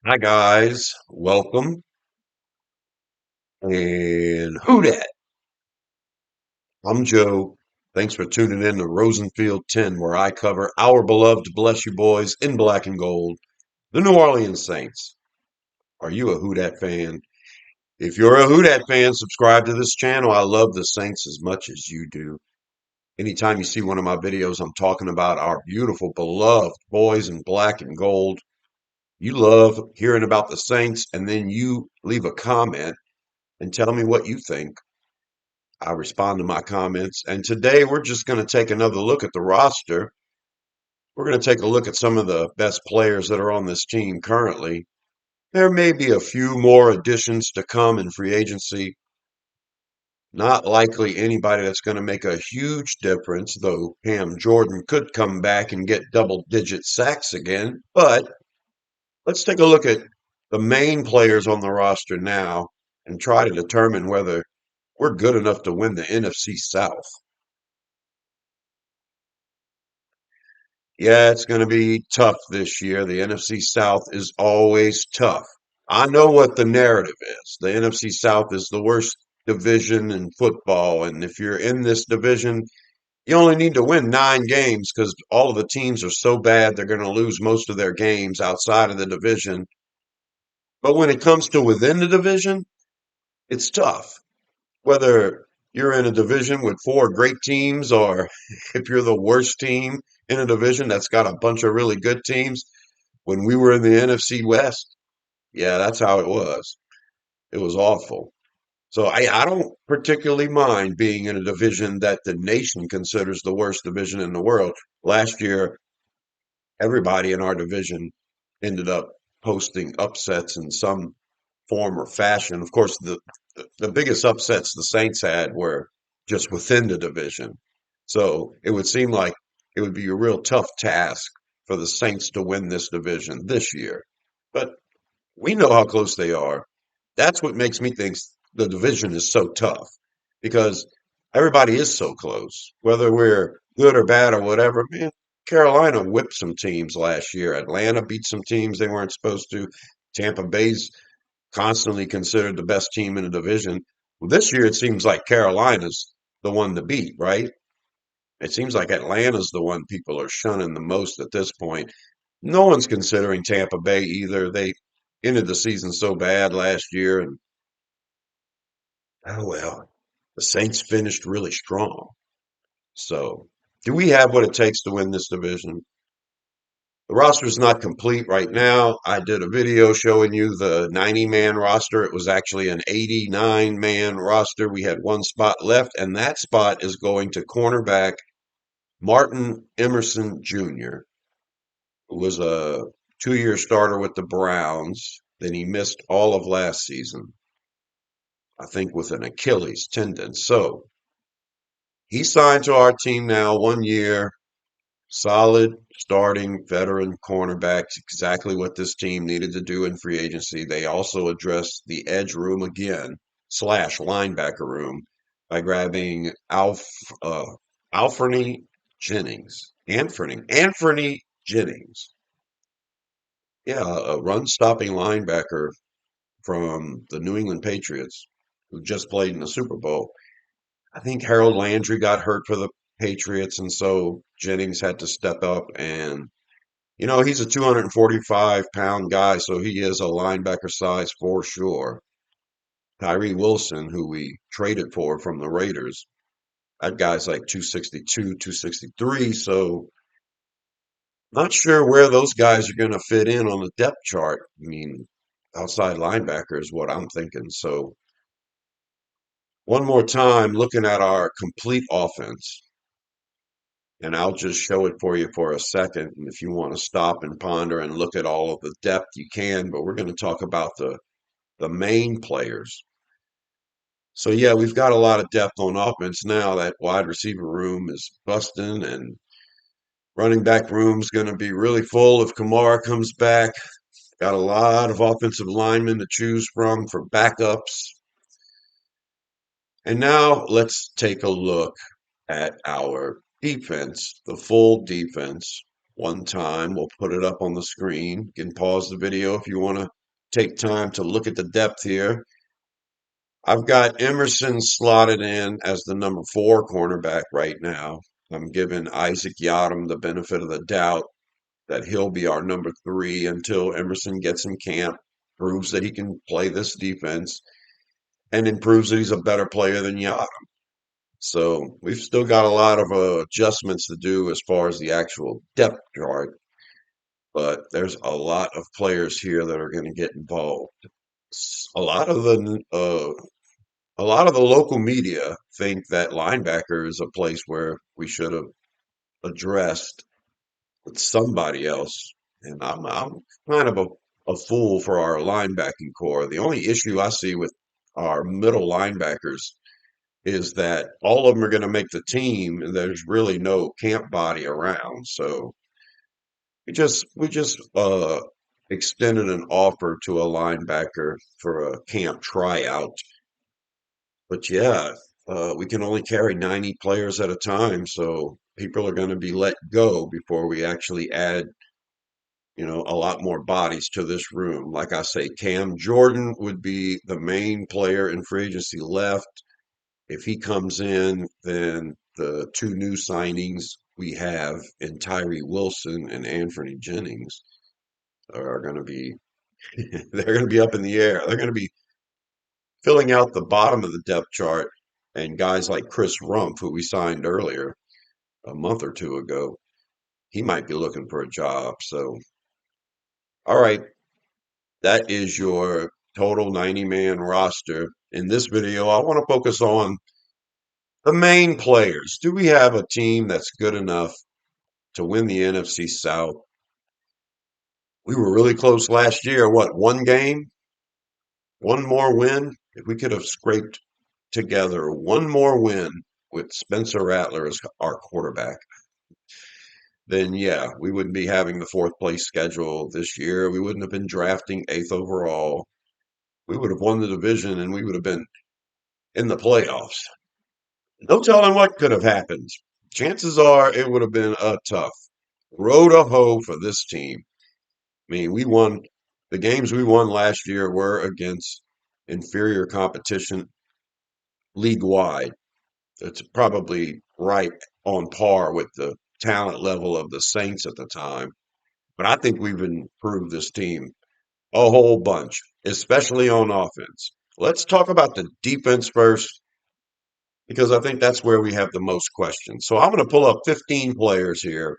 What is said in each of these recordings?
Hi guys, welcome. And who dat? I'm Joe. Thanks for tuning in to Rosenfield 10, where I cover our beloved Bless You Boys in black and gold, the New Orleans Saints. Are you a Who Dat fan? If you're a Who Dat fan, subscribe to this channel. I love the Saints as much as you do. Anytime you see one of my videos, I'm talking about our beautiful, beloved boys in black and gold. You love hearing about the Saints, and then you leave a comment and tell me what you think. I respond to my comments. And today we're just going to take another look at the roster. We're going to take a look at some of the best players that are on this team currently. There may be a few more additions to come in free agency. Not likely anybody that's going to make a huge difference, though Cam Jordan could come back and get double digit sacks again. But let's take a look at the main players on the roster now and try to determine whether we're good enough to win the NFC South. Yeah, it's going to be tough this year. The NFC South is always tough. I know what the narrative is. The NFC South is the worst division in football. And if you're in this division, you only need to win 9 games because all of the teams are so bad, they're going to lose most of their games outside of the division. But when it comes to within the division, it's tough. Whether you're in a division with 4 great teams or if you're the worst team in a division that's got a bunch of really good teams. When we were in the NFC West, yeah, that's how it was. It was awful. So I don't particularly mind being in a division that the nation considers the worst division in the world. Last year, everybody in our division ended up posting upsets in some form or fashion. Of course, the biggest upsets the Saints had were just within the division. So it would seem like it would be a real tough task for the Saints to win this division this year. But we know how close they are. That's what makes me think the division is so tough because everybody is so close. Whether we're good or bad or whatever, man, Carolina whipped some teams last year. Atlanta beat some teams they weren't supposed to. Tampa Bay's constantly considered the best team in the division. Well, this year it seems like Carolina's the one to beat, right? It seems like Atlanta's the one people are shunning the most at this point. No one's considering Tampa Bay either. They ended the season so bad last year, and oh well, the Saints finished really strong. So, do we have what it takes to win this division? The roster is not complete right now. I did a video showing you the 90-man roster. It was actually an 89-man roster. We had one spot left, and that spot is going to cornerback Martin Emerson Jr., who was a 2-year starter with the Browns. Then he missed all of last season, I think with an Achilles tendon. So he signed to our team now, 1 year, solid starting veteran cornerbacks, exactly what this team needed to do in free agency. They also addressed the edge room again, slash linebacker room, by grabbing uh, Alfreny Anthony Jennings. Yeah, a run stopping linebacker from the New England Patriots who just played in the Super Bowl. I think Harold Landry got hurt for the Patriots, and so Jennings had to step up. And, he's a 245-pound guy, so he is a linebacker size for sure. Tyree Wilson, who we traded for from the Raiders, that guy's like 262, 263. So, not sure where those guys are going to fit in on the depth chart. I mean, outside linebacker is what I'm thinking. So, one more time, looking at our complete offense. And I'll just show it for you for a second. And if you want to stop and ponder and look at all of the depth, you can. But we're going to talk about the main players. So yeah, we've got a lot of depth on offense now. That wide receiver room is busting, and running back room's going to be really full if Kamara comes back. Got a lot of offensive linemen to choose from for backups. And now let's take a look at our defense, the full defense. one time. We'll put it up on the screen. You can pause the video if you want to take time to look at the depth here. I've got Emerson slotted in as the number 4 cornerback right now. I'm giving Isaac Yiadom the benefit of the doubt that he'll be our number 3 until Emerson gets in camp, proves that he can play this defense, and then proves that he's a better player than Yiadom. So we've still got a lot of adjustments to do as far as the actual depth chart, but there's a lot of players here that are going to get involved. A lot of a lot of the local media think that linebacker is a place where we should have addressed with somebody else, and I'm kind of a fool for our linebacking core. The only issue I see with our middle linebackers is that all of them are going to make the team, and there's really no camp body around. So we just extended an offer to a linebacker for a camp tryout. But yeah, we can only carry 90 players at a time, so people are going to be let go before we actually add, a lot more bodies to this room. Like I say, Cam Jordan would be the main player in free agency left. If he comes in, then the two new signings we have in Tyree Wilson and Anthony Jennings are going to be they're going to be up in the air. They're going to be filling out the bottom of the depth chart, and guys like Chris Rumpf, who we signed earlier a month or two ago, he might be looking for a job. So, all right, that is your total 90-man roster. In this video, I want to focus on the main players. Do we have a team that's good enough to win the NFC South? We were really close last year. What, one game? One more win? If we could have scraped together one more win with Spencer Rattler as our quarterback, then yeah, we wouldn't be having the fourth place schedule this year. We wouldn't have been drafting eighth overall. We would have won the division and we would have been in the playoffs. No telling what could have happened. Chances are it would have been a tough road to hoe for this team. I mean, we won the games we won last year were against inferior competition league wide. It's probably right on par with the talent level of the Saints at the time. But I think we've improved this team a whole bunch, especially on offense. Let's talk about the defense first, because I think that's where we have the most questions. So I'm going to pull up 15 players here,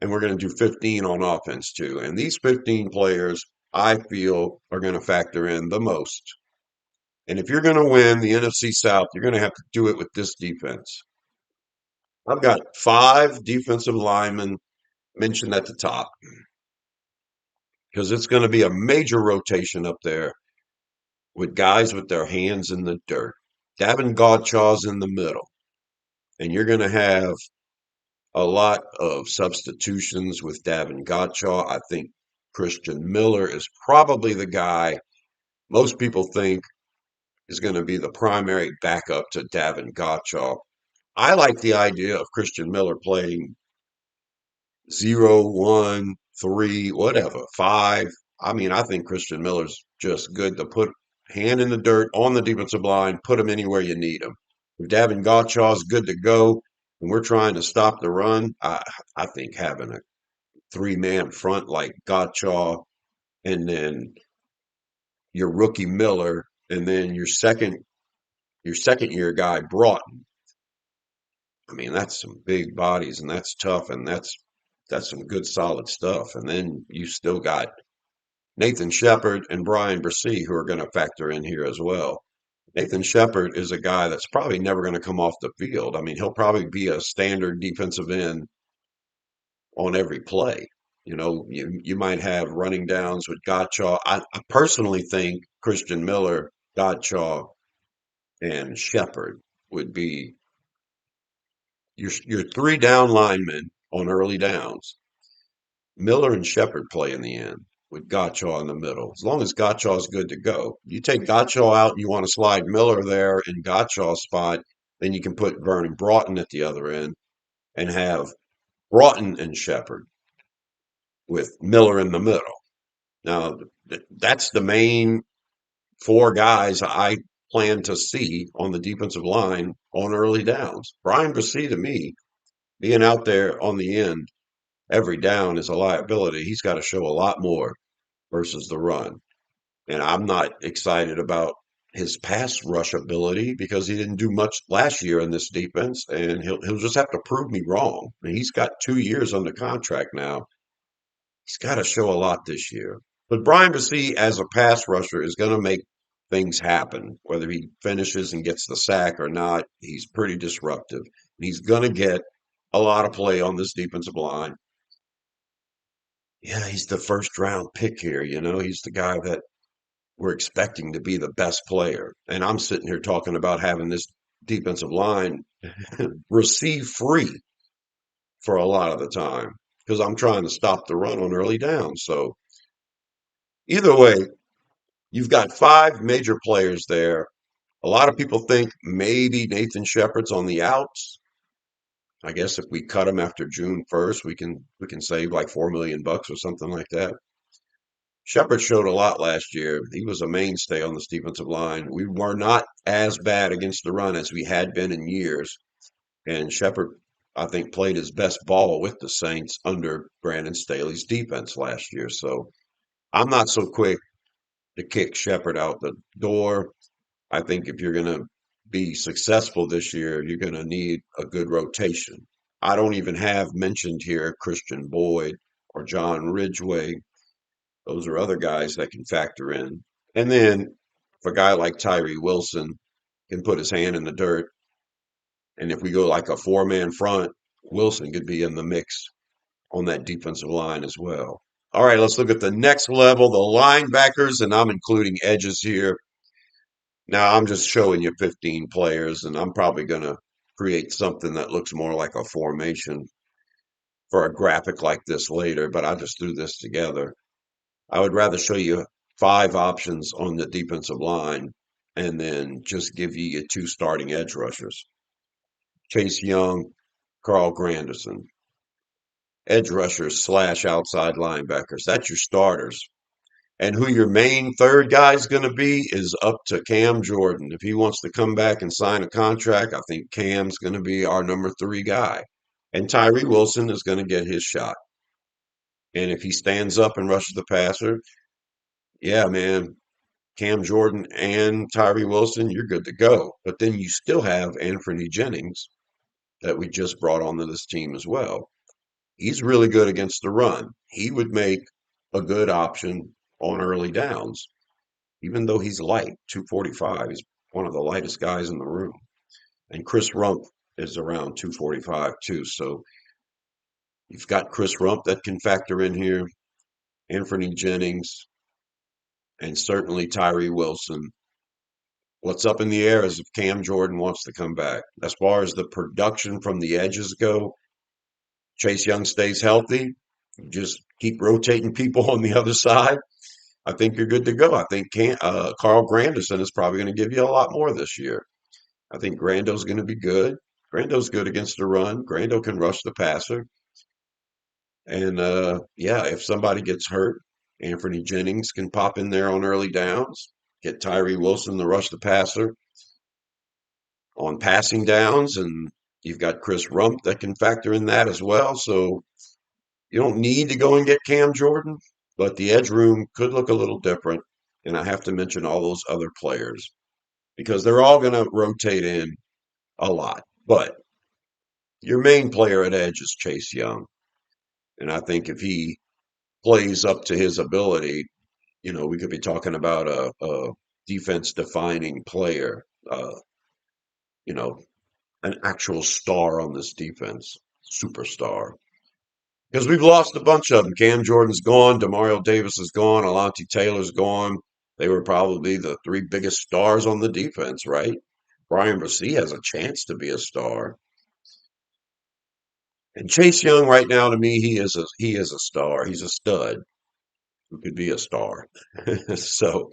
and we're going to do 15 on offense too. And these 15 players, I feel, are going to factor in the most. And if you're going to win the NFC South, you're going to have to do it with this defense. I've got 5 defensive linemen mentioned at the top because it's going to be a major rotation up there with guys with their hands in the dirt. Davin Godchaw's in the middle, and you're going to have a lot of substitutions with Davin Godchaw. I think Christian Miller is probably the guy most people think is going to be the primary backup to Davin Godchaw. I like the idea of Christian Miller playing 0, 1, 3, whatever, 5. I mean, I think Christian Miller's just good to put hand in the dirt on the defensive line, put him anywhere you need him. If Davin Godchaw's good to go and we're trying to stop the run, I think having a 3-man front like Godchaw and then your rookie Miller and then your second year guy Broughton. I mean, that's some big bodies and that's tough and that's some good solid stuff. And then you still got Nathan Shepard and Brian Bresee who are going to factor in here as well. Nathan Shepard is a guy that's probably never going to come off the field. I mean, he'll probably be a standard defensive end on every play. You might have running downs with Gottschall. I personally think Christian Miller, Gottschall, and Shepard would be your 3 down linemen on early downs. Miller and Shepard play in the end with Gottschall in the middle. As long as Gottschall is good to go. You take Gottschall out and you want to slide Miller there in Gottschall's spot, then you can put Vernon Broughton at the other end and have Broughton and Shepard with Miller in the middle. Now, that's the main four guys I plan to see on the defensive line on early downs. Brian Bresee, to me, being out there on the end every down is a liability. He's got to show a lot more versus the run. And I'm not excited about his pass rush ability because he didn't do much last year in this defense, and he'll just have to prove me wrong. I mean, he's got 2 years under contract now. He's got to show a lot this year. But Brian Bresee, as a pass rusher, is going to make things happen. Whether he finishes and gets the sack or not, he's pretty disruptive. He's going to get a lot of play on this defensive line. Yeah, he's the first round pick here. He's the guy that we're expecting to be the best player. And I'm sitting here talking about having this defensive line receive free for a lot of the time because I'm trying to stop the run on early down. So either way, you've got five major players there. A lot of people think maybe Nathan Shepard's on the outs. I guess if we cut him after June 1st, we can save like $4 million or something like that. Shepard showed a lot last year. He was a mainstay on this defensive line. We were not as bad against the run as we had been in years. And Shepard, I think, played his best ball with the Saints under Brandon Staley's defense last year. So I'm not so quick to kick Shepard out the door. I think if you're going to be successful this year, you're going to need a good rotation. I don't even have mentioned here Christian Boyd or John Ridgeway. Those are other guys that can factor in. And then if a guy like Tyree Wilson can put his hand in the dirt, and if we go like a four-man front, Wilson could be in the mix on that defensive line as well. All right, let's look at the next level, the linebackers, and I'm including edges here. Now I'm just showing you 15 players, and I'm probably going to create something that looks more like a formation for a graphic like this later, but I just threw this together. I would rather show you five options on the defensive line and then just give you your two starting edge rushers. Chase Young, Carl Granderson. Edge rushers slash outside linebackers. That's your starters. And who your main third guy is going to be is up to Cam Jordan. If he wants to come back and sign a contract, I think Cam's going to be our number three guy. And Tyree Wilson is going to get his shot. And if he stands up and rushes the passer, yeah, man, Cam Jordan and Tyree Wilson, you're good to go. But then you still have Anthony Jennings that we just brought onto this team as well. He's really good against the run. He would make a good option on early downs, even though he's light, 245. He's one of the lightest guys in the room. And Chris Rump is around 245 too. So you've got Chris Rump that can factor in here, Anthony Jennings, and certainly Tyree Wilson. What's up in the air is if Cam Jordan wants to come back. As far as the production from the edges go, Chase Young stays healthy. You just keep rotating people on the other side. I think you're good to go. I think Carl Granderson is probably going to give you a lot more this year. I think Grando's going to be good. Grando's good against the run. Grando can rush the passer. And yeah, if somebody gets hurt, Anthony Jennings can pop in there on early downs, get Tyree Wilson to rush the passer on passing downs. And you've got Chris Rump that can factor in that as well. So you don't need to go and get Cam Jordan, but the edge room could look a little different. And I have to mention all those other players because they're all going to rotate in a lot. But your main player at edge is Chase Young. And I think if he plays up to his ability, we could be talking about a defense defining player, you know, an actual star on this defense, superstar. Because we've lost a bunch of them. Cam Jordan's gone, Demario Davis is gone, Alontae Taylor's gone. They were probably the three biggest stars on the defense, right? Brian Bresee has a chance to be a star. And Chase Young right now to me, he is a star. He's a stud who could be a star. So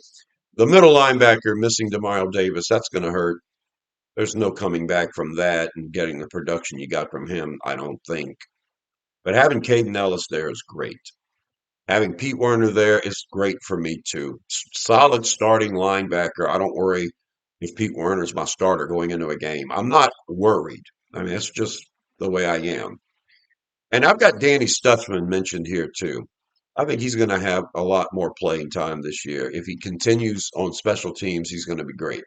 the middle linebacker missing Demario Davis, that's going to hurt. There's no coming back from that and getting the production you got from him, I don't think. But having Caden Ellis there is great. Having Pete Werner there is great for me too. Solid starting linebacker. I don't worry if Pete Werner is my starter going into a game. I'm not worried. I mean, that's just the way I am. And I've got Danny Stutzman mentioned here too. I think he's going to have a lot more playing time this year. If he continues on special teams, he's going to be great.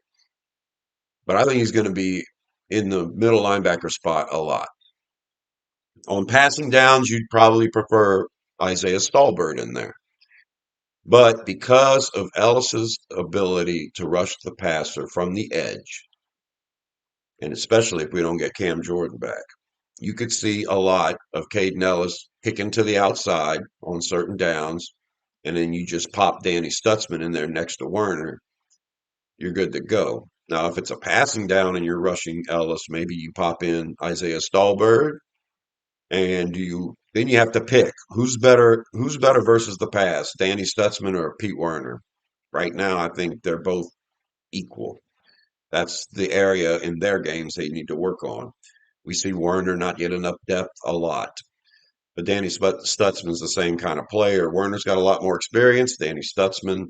But I think he's going to be in the middle linebacker spot a lot. On passing downs, you'd probably prefer Isaiah Stallbird in there. But because of Ellis's ability to rush the passer from the edge, and especially if we don't get Cam Jordan back, you could see a lot of Caden Ellis kicking to the outside on certain downs, and then you just pop Danny Stutzman in there next to Werner, you're good to go. Now, if it's a passing down and you're rushing Ellis, maybe you pop in Isaiah Stallbird, and you have to pick who's better versus the pass, Danny Stutzman or Pete Werner. Right now, I think they're both equal. That's the area in their games they need to work on. We see Werner not get enough depth a lot. But Danny Stutzman's the same kind of player. Werner's got a lot more experience. Danny Stutzman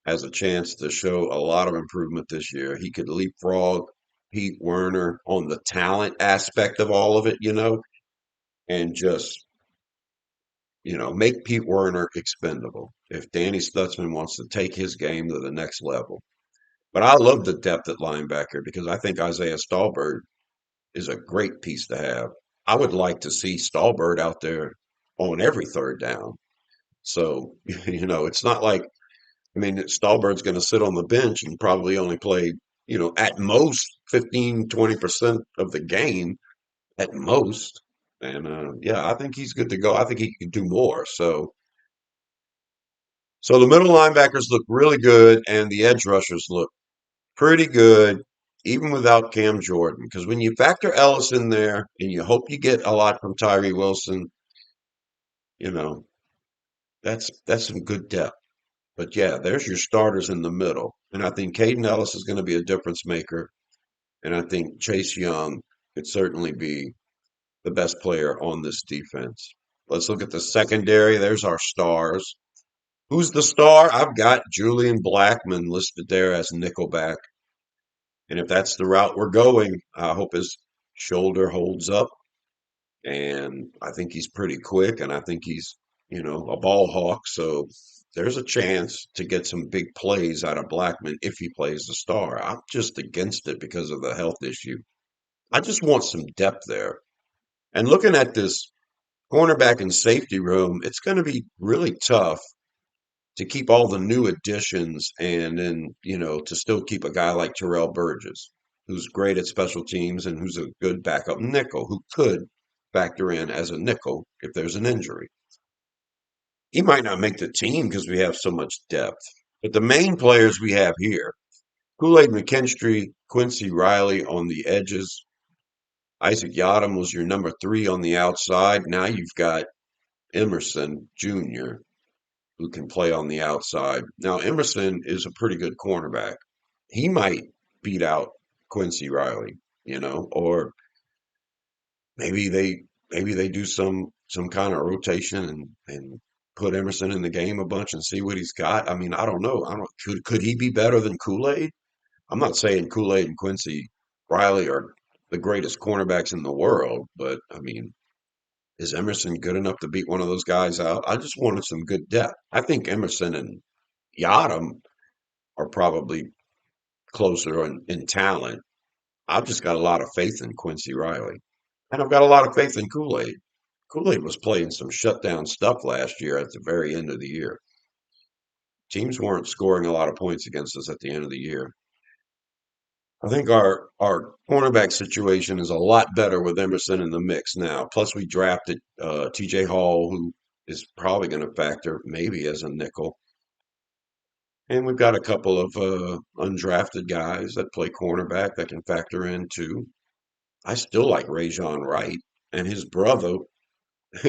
has a chance to show a lot of improvement this year. He could leapfrog Pete Werner on the talent aspect of all of it, and just, make Pete Werner expendable if Danny Stutzman wants to take his game to the next level. But I love the depth at linebacker because I think Isaiah Stallbird is a great piece to have. I would like to see Stallbird out there on every third down. So, it's not like, I mean, Stallbird's going to sit on the bench and probably only play, at most 15, 20% of the game at most. And yeah, I think he's good to go. I think he can do more. So the middle linebackers look really good and the edge rushers look pretty good, even without Cam Jordan. Because when you factor Ellis in there and you hope you get a lot from Tyree Wilson, you know, that's some good depth. But yeah, there's your starters in the middle. And I think Caden Ellis is going to be a difference maker. And I think Chase Young could certainly be the best player on this defense. Let's look at the secondary. There's our stars. Who's the star? I've got Julian Blackman listed there as Nickelback. And if that's the route we're going, I hope his shoulder holds up. And I think he's pretty quick, and I think he's, a ball hawk. So there's a chance to get some big plays out of Blackman if he plays the star. I'm just against it because of the health issue. I just want some depth there. And looking at this cornerback and safety room, it's going to be really tough to keep all the new additions and then, to still keep a guy like Terrell Burgess, who's great at special teams and who's a good backup nickel, who could factor in as a nickel if there's an injury. He might not make the team because we have so much depth. But the main players we have here, Kool-Aid McKinstry, Quincy Riley on the edges. Isaac Yadam was your number 3 on the outside. Now you've got Emerson Jr., who can play on the outside. Now, Emerson is a pretty good cornerback. He might beat out Quincy Riley, or maybe they do some kind of rotation and put Emerson in the game a bunch and see what he's got. I mean, I don't know. I don't could he be better than Kool-Aid? I'm not saying Kool-Aid and Quincy Riley are the greatest cornerbacks in the world, but I mean, is Emerson good enough to beat one of those guys out? I just wanted some good depth. I think Emerson and Yadam are probably closer in talent. I've just got a lot of faith in Quincy Riley. And I've got a lot of faith in Kool-Aid. Kool-Aid was playing some shutdown stuff last year at the very end of the year. Teams weren't scoring a lot of points against us at the end of the year. I think our cornerback situation is a lot better with Emerson in the mix now. Plus, we drafted TJ Hall, who is probably going to factor maybe as a nickel. And we've got a couple of undrafted guys that play cornerback that can factor in too. I still like Rajon Wright, and his brother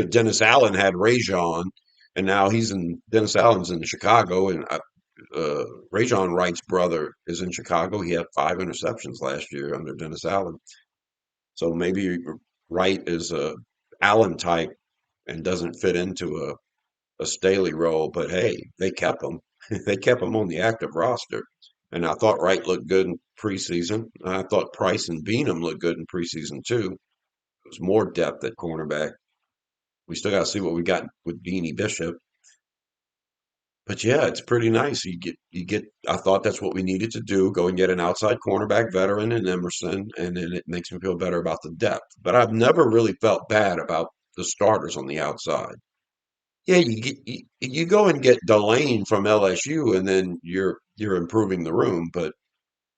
Dennis Allen had Rajon, and now Dennis Allen's in Chicago, and Rajon Wright's brother is in Chicago. He had 5 interceptions last year under Dennis Allen, so maybe Wright is a Allen type and doesn't fit into a Staley role. But hey, they kept him. They kept him on the active roster. And I thought Wright looked good in preseason. I thought Price and Beanham looked good in preseason too. It was more depth at cornerback. We still got to see what we got with Beanie Bishop. But yeah, it's pretty nice. You get. I thought that's what we needed to do. Go and get an outside cornerback veteran in Emerson, and then it makes me feel better about the depth. But I've never really felt bad about the starters on the outside. Yeah, you go and get Delane from LSU, and then you're improving the room. But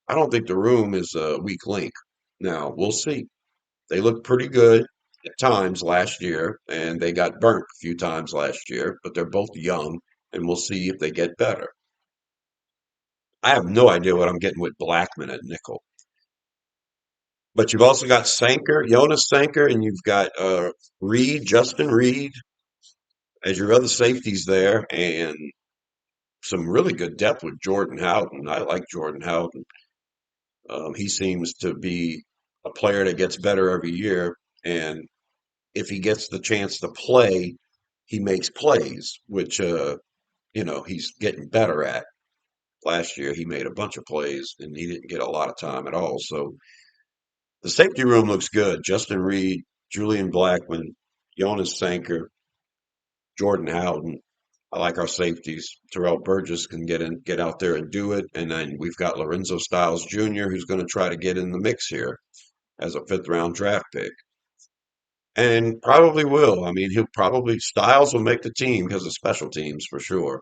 I don't think the room is a weak link. Now we'll see. They looked pretty good at times last year, and they got burnt a few times last year. But they're both young, and we'll see if they get better. I have no idea what I'm getting with Blackman at nickel. But you've also got Sanker, Jonas Sanker, and you've got Reed, Justin Reed as your other safeties there, and some really good depth with Jordan Howden. I like Jordan Howden. He seems to be a player that gets better every year, and if he gets the chance to play, he makes plays, which he's getting better at. Last year, he made a bunch of plays, and he didn't get a lot of time at all. So the safety room looks good. Justin Reed, Julian Blackman, Jonas Sanker, Jordan Howden. I like our safeties. Terrell Burgess can get out there and do it. And then we've got Lorenzo Styles Jr., who's going to try to get in the mix here as a fifth round draft pick. And probably will. I mean, he'll probably Styles will make the team because of special teams for sure.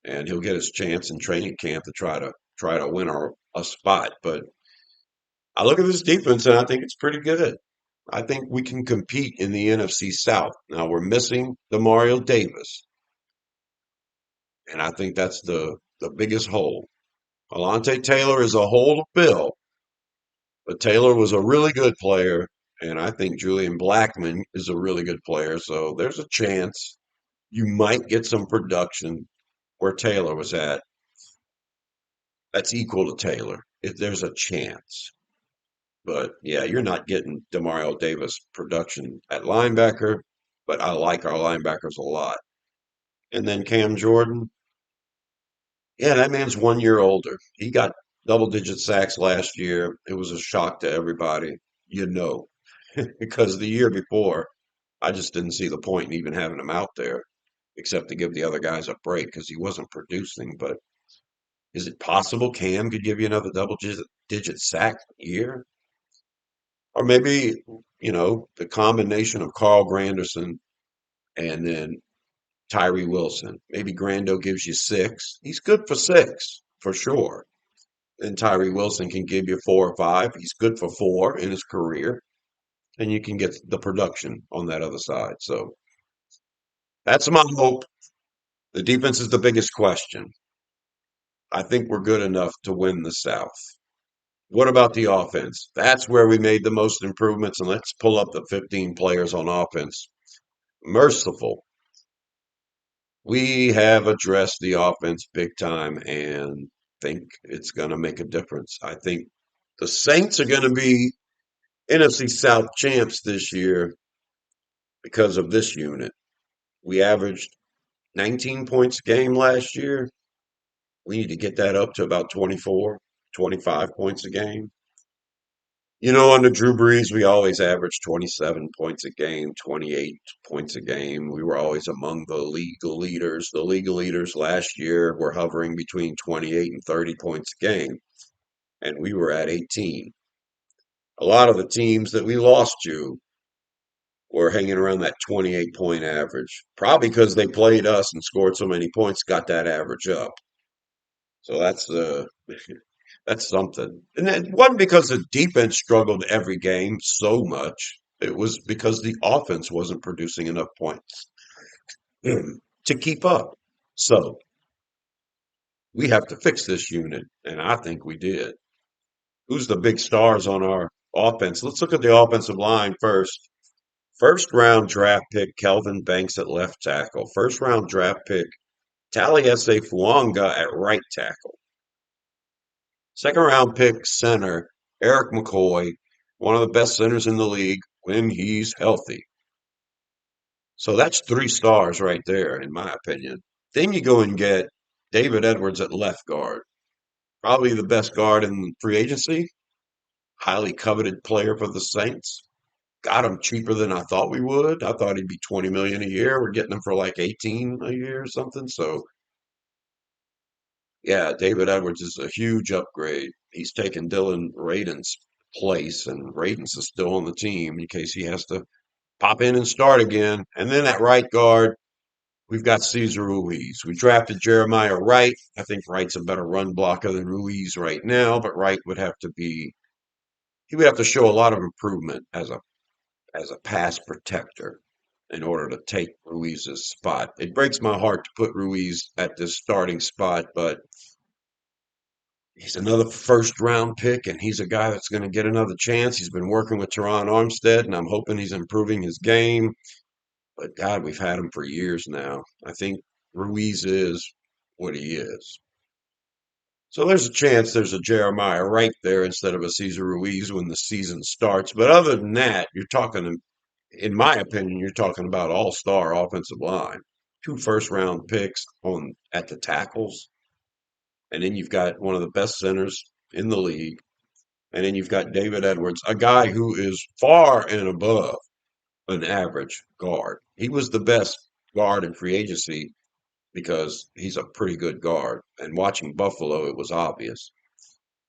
And he'll get his chance in training camp to try to win a spot. But I look at this defense and I think it's pretty good. I think we can compete in the NFC South. Now we're missing Demario Davis, and I think that's the biggest hole. Alontae Taylor is a hole to fill, but Taylor was a really good player, and I think Julian Blackman is a really good player. So there's a chance you might get some production where Taylor was at. That's equal to Taylor if there's a chance. But yeah, you're not getting Demario Davis production at linebacker, but I like our linebackers a lot. And then Cam Jordan, yeah, that man's 1 year older. He got double digit sacks last year. It was a shock to everybody, you know, because the year before, I just didn't see the point in even having him out there, except to give the other guys a break because he wasn't producing. But is it possible Cam could give you another double digit sack year? Or maybe, the combination of Carl Granderson and then Tyree Wilson. Maybe Grando gives you six. He's good for six, for sure. And Tyree Wilson can give you 4 or 5. He's good for 4 in his career. And you can get the production on that other side. So that's my hope. The defense is the biggest question. I think we're good enough to win the South. What about the offense? That's where we made the most improvements. And let's pull up the 15 players on offense. Merciful. We have addressed the offense big time and think it's going to make a difference. I think the Saints are going to be NFC South champs this year because of this unit. We averaged 19 points a game last year. We need to get that up to about 24, 25 points a game. Under Drew Brees, we always averaged 27 points a game, 28 points a game. We were always among the league leaders. The league leaders last year were hovering between 28 and 30 points a game, and we were at 18. A lot of the teams that we lost to were hanging around that 28-point average, probably because they played us and scored so many points, got that average up. So that's something. And it wasn't because the defense struggled every game so much. It was because the offense wasn't producing enough points to keep up. So we have to fix this unit, and I think we did. Who's the big stars on our offense? Let's look at the offensive line first. First round draft pick Kelvin Banks at left tackle. First round draft pick Taliese Fuanga at right tackle. Second round pick center Eric McCoy, one of the best centers in the league when he's healthy. So that's 3 stars right there, in my opinion. Then you go and get David Edwards at left guard, probably the best guard in free agency, highly coveted player for the Saints. Got him cheaper than I thought we would. I thought he'd be 20 million a year. We're getting him for like 18 a year or something. So yeah, David Edwards is a huge upgrade. He's taken Dylan Radin's place, and Radin's is still on the team in case he has to pop in and start again. And then at right guard, we've got Cesar Ruiz. We drafted Jeremiah Wright. I think Wright's a better run blocker than Ruiz right now, but Wright would have to be he would have to show a lot of improvement as a pass protector in order to take Ruiz's spot. It breaks my heart to put Ruiz at this starting spot, but he's another first round pick, and he's a guy that's going to get another chance. He's been working with Teron Armstead, and I'm hoping he's improving his game. But God, we've had him for years now. I think Ruiz is what he is. So there's a chance there's a Jeremiah right there instead of a Cesar Ruiz when the season starts. But other than that, you're talking, in my opinion, you're talking about all-star offensive line. 2 first-round picks on at the tackles, and then you've got one of the best centers in the league, and then you've got David Edwards, a guy who is far and above an average guard. He was the best guard in free agency because he's a pretty good guard. And watching Buffalo, it was obvious.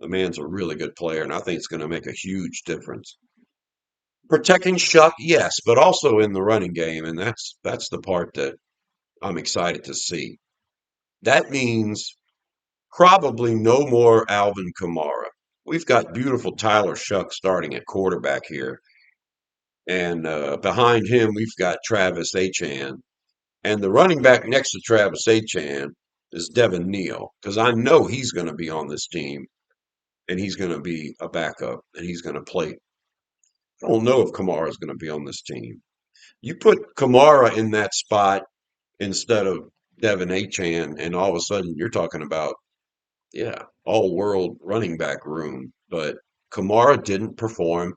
The man's a really good player, and I think it's going to make a huge difference. Protecting Shuck, yes, but also in the running game, and that's the part that I'm excited to see. That means probably no more Alvin Kamara. We've got beautiful Tyler Shuck starting at quarterback here, and behind him we've got Travis Achan, and the running back next to Travis Achan is Devin Neal, because I know he's going to be on this team, and he's going to be a backup, and he's going to play. I don't know if Kamara is going to be on this team. You put Kamara in that spot instead of Devin Achan, and all of a sudden you're talking about, yeah, all world running back room. But Kamara didn't perform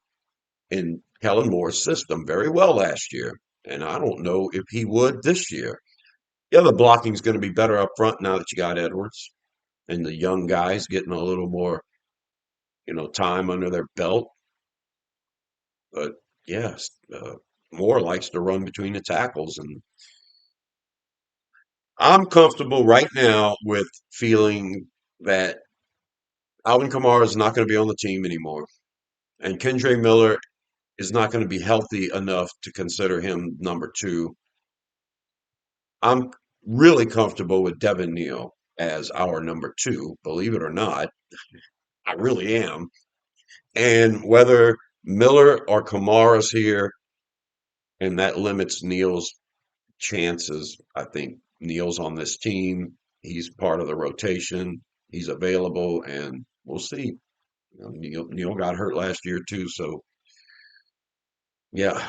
in Kellen Moore's system very well last year, and I don't know if he would this year. Yeah, the blocking is going to be better up front now that you got Edwards and the young guys getting a little more, time under their belt. But yes, Moore likes to run between the tackles, and I'm comfortable right now with feeling that Alvin Kamara is not going to be on the team anymore, and Kendre Miller is not going to be healthy enough to consider him number two. I'm really comfortable with Devin Neal as our number two, believe it or not. I really am. And whether Miller or Kamara's here, and that limits Neal's chances. I think Neal's on this team. He's part of the rotation. He's available, and we'll see. Neal got hurt last year too, so yeah,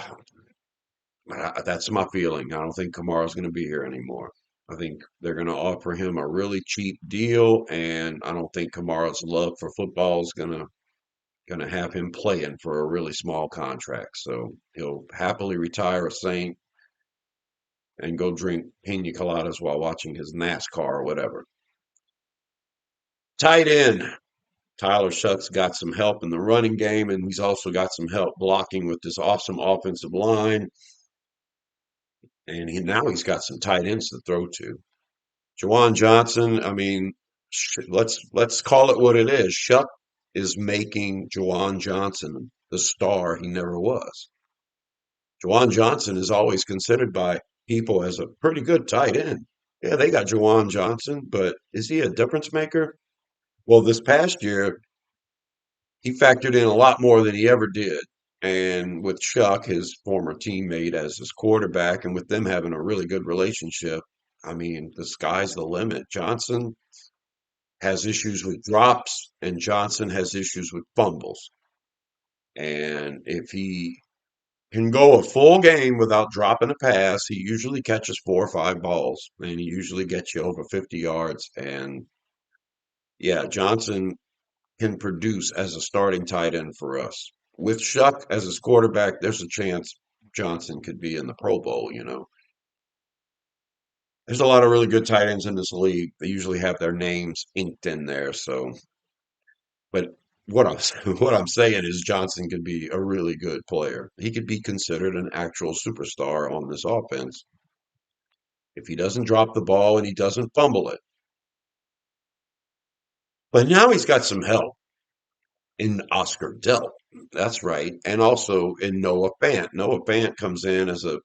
that's my feeling. I don't think Kamara's going to be here anymore. I think they're going to offer him a really cheap deal, and I don't think Kamara's love for football is going to have him playing for a really small contract. So he'll happily retire a Saint and go drink pina coladas while watching his NASCAR or whatever. Tight end. Tyler Shuck's got some help in the running game, and he's also got some help blocking with this awesome offensive line. And now he's got some tight ends to throw to. Juwan Johnson, I mean, let's call it what it is. Shuck is making Juwan Johnson the star he never was. Juwan Johnson is always considered by people as a pretty good tight end. Yeah, they got Juwan Johnson, but is he a difference maker? Well, this past year, he factored in a lot more than he ever did. And with Chuck, his former teammate, as his quarterback, and with them having a really good relationship, I mean, the sky's the limit. Johnson has issues with drops, and Johnson has issues with fumbles. And if he can go a full game without dropping a pass, he usually catches 4 or 5 balls, and he usually gets you over 50 yards. And yeah, Johnson can produce as a starting tight end for us. With Shuck as his quarterback, there's a chance Johnson could be in the Pro Bowl. There's a lot of really good tight ends in this league. They usually have their names inked in there. So, but what I'm saying is Johnson could be a really good player. He could be considered an actual superstar on this offense if he doesn't drop the ball and he doesn't fumble it. But now he's got some help in Oscar Delp. That's right. And also in Noah Fant. Noah Fant comes in as a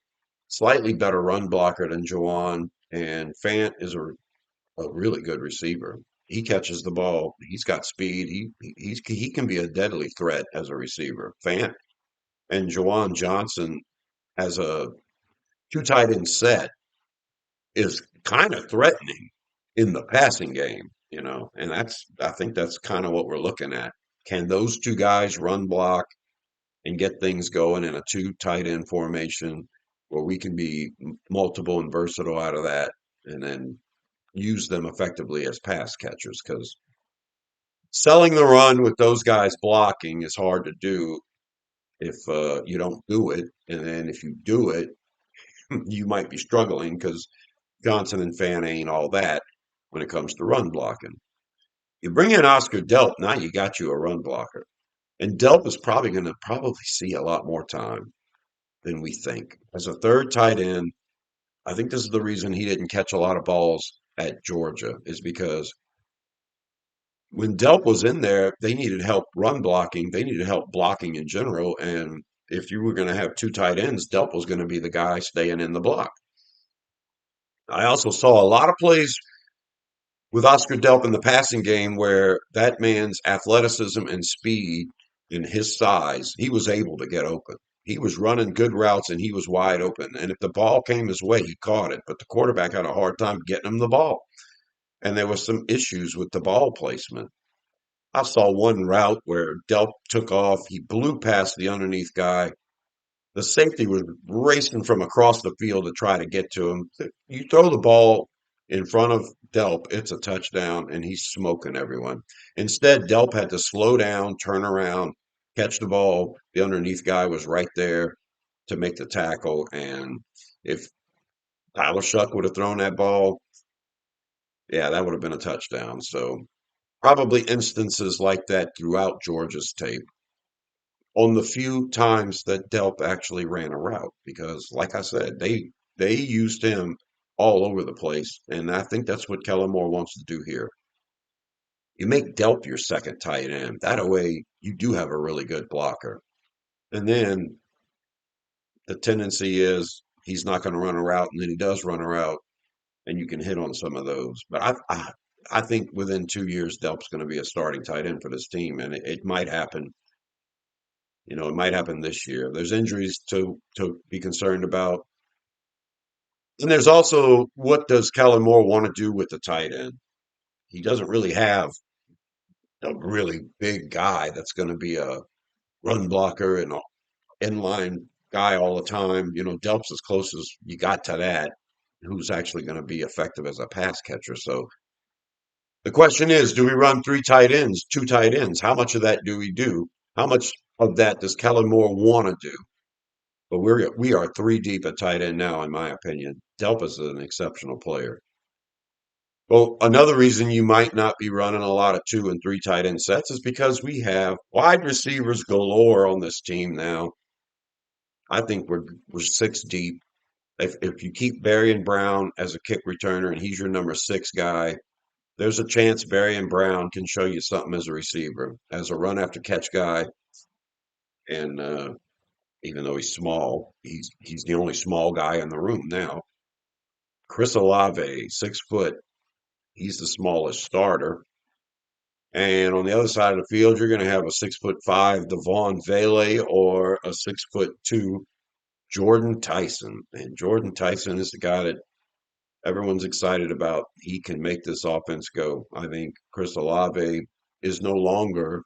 slightly better run blocker than Jawan, and Fant is a really good receiver. He catches the ball. He's got speed. He can be a deadly threat as a receiver. Fant and Jawan Johnson as a two tight end set is kind of threatening in the passing game, and I think that's kind of what we're looking at. Can those two guys run block and get things going in a two tight end formation where we can be multiple and versatile out of that and then use them effectively as pass catchers? Because selling the run with those guys blocking is hard to do if you don't do it. And then if you do it, you might be struggling because Johnson and Fan ain't all that when it comes to run blocking. You bring in Oscar Delp, now you got you a run blocker. And Delp is probably going to probably see a lot more time than we think. As a third tight end, I think this is the reason he didn't catch a lot of balls at Georgia, is because when Delp was in there, they needed help run blocking. They needed help blocking in general. And if you were going to have two tight ends, Delp was going to be the guy staying in the block. I also saw a lot of plays with Oscar Delp in the passing game where that man's athleticism and speed and his size, he was able to get open. He was running good routes and he was wide open. And if the ball came his way, he caught it. But the quarterback had a hard time getting him the ball. And there was some issues with the ball placement. I saw one route where Delp took off. He blew past the underneath guy. The safety was racing from across the field to try to get to him. You throw the ball in front of Delp, it's a touchdown, and he's smoking everyone. Instead, Delp had to slow down, turn around, catch the ball. The underneath guy was right there to make the tackle. And if Tyler Shuck would have thrown that ball, yeah, that would have been a touchdown. So probably instances like that throughout Georgia's tape on the few times that Delp actually ran a route because, like I said, they used him all over the place, and I think that's what Kellen Moore wants to do here. You make Delp your second tight end. That way, you do have a really good blocker. And then the tendency is he's not going to run a route, and then he does run a route, and you can hit on some of those. But I think within 2 years, Delp's going to be a starting tight end for this team, and it might happen. It might happen this year. There's injuries to be concerned about. And there's also what does Kellen Moore want to do with the tight end? He doesn't really have a really big guy that's going to be a run blocker and an inline guy all the time. Delp's as close as you got to that, who's actually going to be effective as a pass catcher. So the question is, do we run three tight ends, two tight ends? How much of that do we do? How much of that does Kellen Moore want to do? But we are three deep at tight end now, in my opinion. Delp is an exceptional player. Well, another reason you might not be running a lot of two and three tight end sets is because we have wide receivers galore on this team now. I think we're six deep. If you keep Barry Brown as a kick returner and he's your number six guy, there's a chance Barry Brown can show you something as a receiver, as a run after catch guy. And even though he's small, he's the only small guy in the room now. Chris Olave, 6 foot, he's the smallest starter. And on the other side of the field, you're going to have a 6'5" Devon Vele or a 6'2" Jordan Tyson. And Jordan Tyson is the guy that everyone's excited about. He can make this offense go. I think Chris Olave is no longer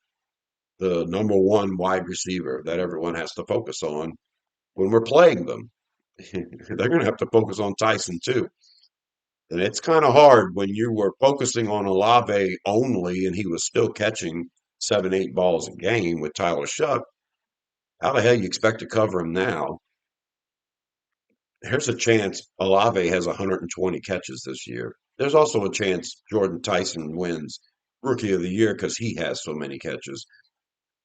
the number one wide receiver that everyone has to focus on when we're playing them. They're going to have to focus on Tyson too. And it's kind of hard when you were focusing on Olave only and he was still catching 7, 8 balls a game with Tyler Shuck. How the hell you expect to cover him now? There's a chance Olave has 120 catches this year. There's also a chance Jordan Tyson wins Rookie of the Year because he has so many catches.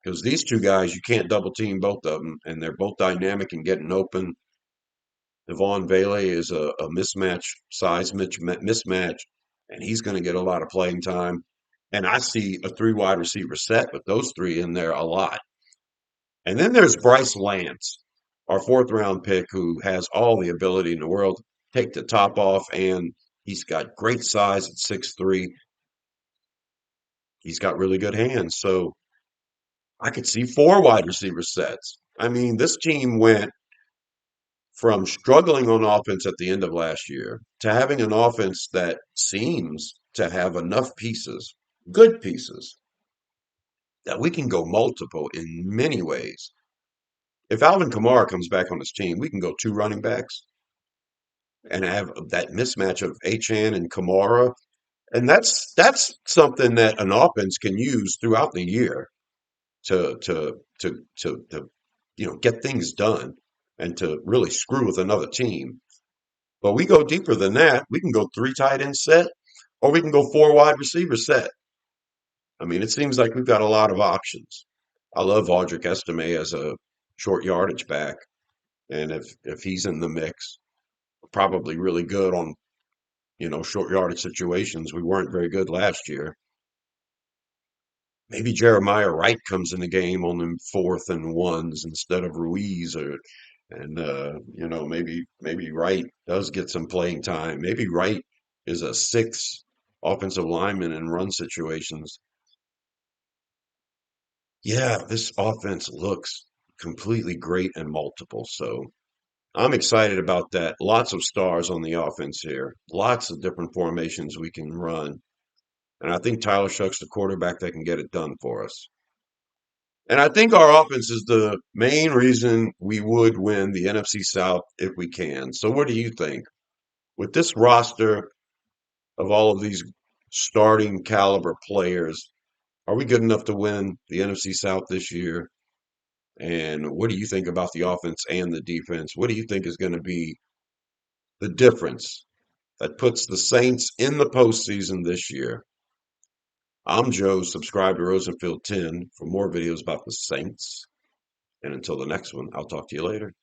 Because these two guys, you can't double team both of them, and they're both dynamic and getting open. Devon Bailey is a mismatch, mismatch, and he's going to get a lot of playing time. And I see a three wide receiver set with those three in there a lot. And then there's Bryce Lance, our fourth round pick, who has all the ability in the world to take the top off, and he's got great size at 6'3". He's got really good hands. So I could see four wide receiver sets. I mean, this team went from struggling on offense at the end of last year to having an offense that seems to have enough pieces, good pieces, that we can go multiple in many ways. If Alvin Kamara comes back on his team, we can go two running backs and have that mismatch of Achan and Kamara. And that's something that an offense can use throughout the year to get things done and to really screw with another team. But we go deeper than that. We can go three tight end set, or we can go four wide receiver set. I mean, it seems like we've got a lot of options. I love Audric Estime as a short yardage back, and if he's in the mix, probably really good on short yardage situations. We weren't very good last year. Maybe Jeremiah Wright comes in the game on them fourth and ones instead of Ruiz, maybe Wright does get some playing time. Maybe Wright is a sixth offensive lineman in run situations. Yeah, this offense looks completely great and multiple. So I'm excited about that. Lots of stars on the offense here. Lots of different formations we can run. And I think Tyler Shuck's the quarterback that can get it done for us. And I think our offense is the main reason we would win the NFC South if we can. So what do you think? With this roster of all of these starting caliber players, are we good enough to win the NFC South this year? And what do you think about the offense and the defense? What do you think is going to be the difference that puts the Saints in the postseason this year? I'm Joe. Subscribe to Rosenfield 10 for more videos about the Saints. And until the next one, I'll talk to you later.